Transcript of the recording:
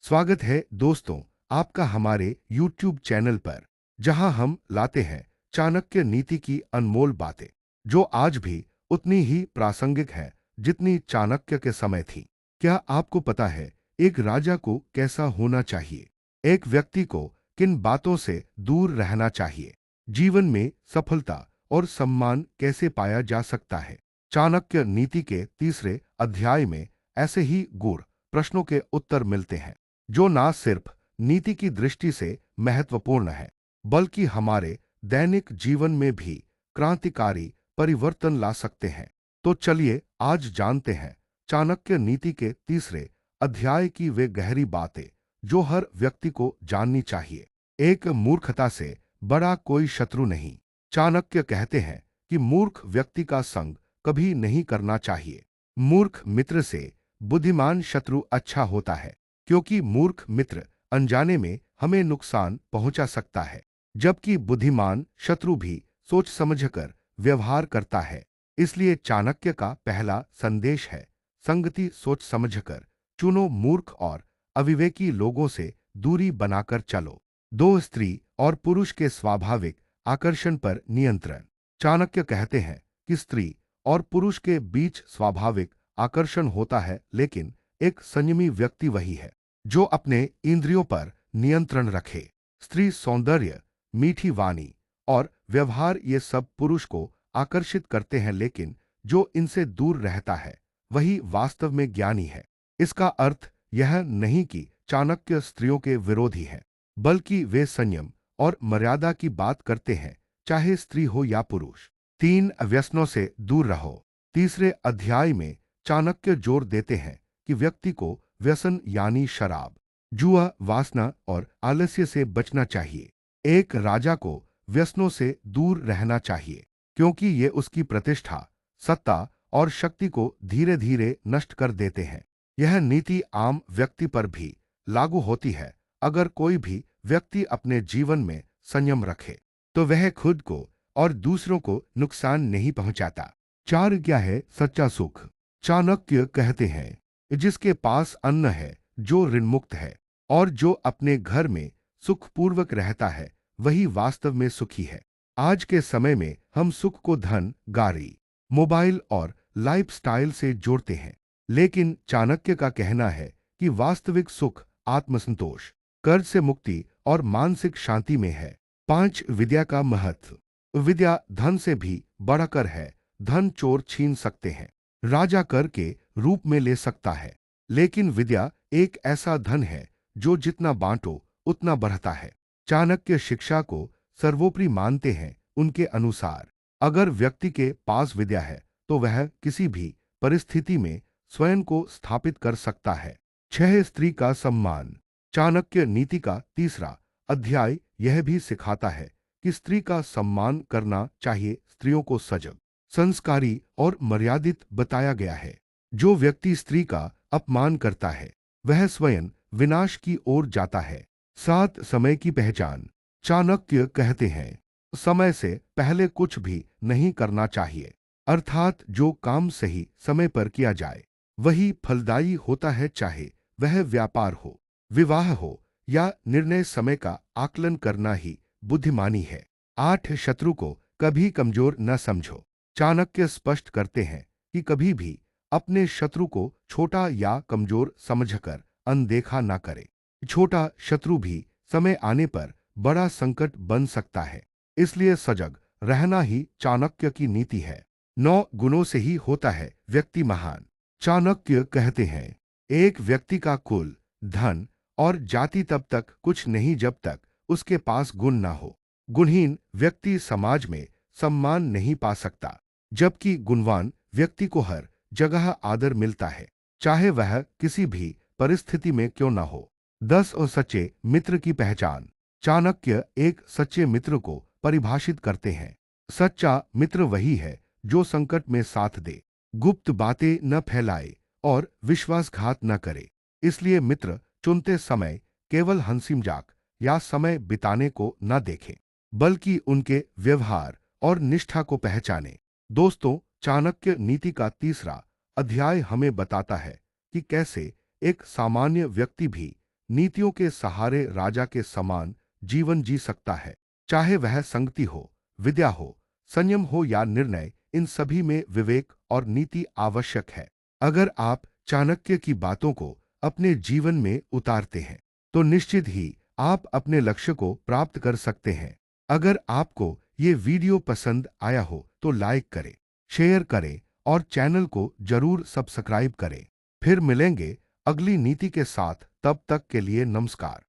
स्वागत है दोस्तों आपका हमारे YouTube चैनल पर, जहां हम लाते हैं चाणक्य नीति की अनमोल बातें, जो आज भी उतनी ही प्रासंगिक है जितनी चाणक्य के समय थी। क्या आपको पता है एक राजा को कैसा होना चाहिए? एक व्यक्ति को किन बातों से दूर रहना चाहिए? जीवन में सफलता और सम्मान कैसे पाया जा सकता है? चाणक्य नीति के तीसरे अध्याय में ऐसे ही गूढ़ प्रश्नों के उत्तर मिलते हैं, जो ना सिर्फ नीति की दृष्टि से महत्वपूर्ण है, बल्कि हमारे दैनिक जीवन में भी क्रांतिकारी परिवर्तन ला सकते हैं। तो चलिए आज जानते हैं चाणक्य नीति के तीसरे अध्याय की वे गहरी बातें जो हर व्यक्ति को जाननी चाहिए। एक मूर्खता से बड़ा कोई शत्रु नहीं। चाणक्य कहते हैं कि मूर्ख व्यक्ति का संग कभी नहीं करना चाहिए। मूर्ख मित्र से बुद्धिमान शत्रु अच्छा होता है, क्योंकि मूर्ख मित्र अनजाने में हमें नुकसान पहुंचा सकता है, जबकि बुद्धिमान शत्रु भी सोच समझकर व्यवहार करता है। इसलिए चाणक्य का पहला संदेश है, संगति सोच समझकर चुनो, मूर्ख और अविवेकी लोगों से दूरी बनाकर चलो। दो, स्त्री और पुरुष के स्वाभाविक आकर्षण पर नियंत्रण। चाणक्य कहते हैं कि स्त्री और पुरुष के बीच स्वाभाविक आकर्षण होता है, लेकिन एक संयमी व्यक्ति वही है जो अपने इंद्रियों पर नियंत्रण रखे। स्त्री सौंदर्य, मीठी वाणी और व्यवहार ये सब पुरुष को आकर्षित करते हैं, लेकिन जो इनसे दूर रहता है वही वास्तव में ज्ञानी है। इसका अर्थ यह नहीं कि चाणक्य स्त्रियों के विरोधी हैं, बल्कि वे संयम और मर्यादा की बात करते हैं, चाहे स्त्री हो या पुरुष। तीन, व्यसनों से दूर रहो। तीसरे अध्याय में चाणक्य जोर देते हैं कि व्यक्ति को व्यसन यानी शराब, जुआ, वासना और आलस्य से बचना चाहिए। एक राजा को व्यसनों से दूर रहना चाहिए, क्योंकि ये उसकी प्रतिष्ठा, सत्ता और शक्ति को धीरे धीरे नष्ट कर देते हैं। यह नीति आम व्यक्ति पर भी लागू होती है। अगर कोई भी व्यक्ति अपने जीवन में संयम रखे, तो वह खुद को और दूसरों को नुकसान नहीं पहुंचाता। चार, क्या है सच्चा सुख? चाणक्य कहते हैं, जिसके पास अन्न है, जो ऋण मुक्त है और जो अपने घर में सुखपूर्वक रहता है, वही वास्तव में सुखी है। आज के समय में हम सुख को धन, गाड़ी, मोबाइल और लाइफस्टाइल से जोड़ते हैं, लेकिन चाणक्य का कहना है कि वास्तविक सुख आत्मसंतोष, कर्ज से मुक्ति और मानसिक शांति में है। पांच, विद्या का महत्व। विद्या धन से भी बढ़कर है। धन चोर छीन सकते हैं, राजा कर के रूप में ले सकता है, लेकिन विद्या एक ऐसा धन है जो जितना बांटो उतना बढ़ता है। चाणक्य शिक्षा को सर्वोपरि मानते हैं। उनके अनुसार अगर व्यक्ति के पास विद्या है तो वह किसी भी परिस्थिति में स्वयं को स्थापित कर सकता है। छह, स्त्री का सम्मान। चाणक्य नीति का तीसरा अध्याय यह भी सिखाता है कि स्त्री का सम्मान करना चाहिए। स्त्रियों को सजग, संस्कारी और मर्यादित बताया गया है। जो व्यक्ति स्त्री का अपमान करता है, वह स्वयं विनाश की ओर जाता है। सात, समय की पहचान। चाणक्य कहते हैं, समय से पहले कुछ भी नहीं करना चाहिए, अर्थात जो काम सही समय पर किया जाए वही फलदायी होता है, चाहे वह व्यापार हो, विवाह हो या निर्णय। समय का आकलन करना ही बुद्धिमानी है। आठ, शत्रु को कभी कमजोर न समझो। चाणक्य स्पष्ट करते हैं कि कभी भी अपने शत्रु को छोटा या कमजोर समझकर अनदेखा ना करे। छोटा शत्रु भी समय आने पर बड़ा संकट बन सकता है, इसलिए सजग रहना ही चाणक्य की नीति है। 9, गुणों से ही होता है व्यक्ति महान। चाणक्य कहते हैं, एक व्यक्ति का कुल, धन और जाति तब तक कुछ नहीं जब तक उसके पास गुण ना हो। गुणहीन व्यक्ति समाज में सम्मान नहीं पा सकता, जबकि गुणवान व्यक्ति को हर जगह आदर मिलता है, चाहे वह किसी भी परिस्थिति में क्यों ना हो। 10, और सच्चे मित्र की पहचान। चाणक्य एक सच्चे मित्र को परिभाषित करते हैं। सच्चा मित्र वही है जो संकट में साथ दे, गुप्त बातें न फैलाए और विश्वासघात न करे। इसलिए मित्र चुनते समय केवल हंसी मजाक या समय बिताने को न देखें, बल्कि उनके व्यवहार और निष्ठा को पहचाने। दोस्तों, चाणक्य नीति का तीसरा अध्याय हमें बताता है कि कैसे एक सामान्य व्यक्ति भी नीतियों के सहारे राजा के समान जीवन जी सकता है। चाहे वह संगति हो, विद्या हो, संयम हो या निर्णय, इन सभी में विवेक और नीति आवश्यक है। अगर आप चाणक्य की बातों को अपने जीवन में उतारते हैं तो निश्चित ही आप अपने लक्ष्य को प्राप्त कर सकते हैं। अगर आपको ये वीडियो पसंद आया हो तो लाइक करें, शेयर करें और चैनल को जरूर सब्सक्राइब करें। फिर मिलेंगे अगली नीति के साथ, तब तक के लिए नमस्कार।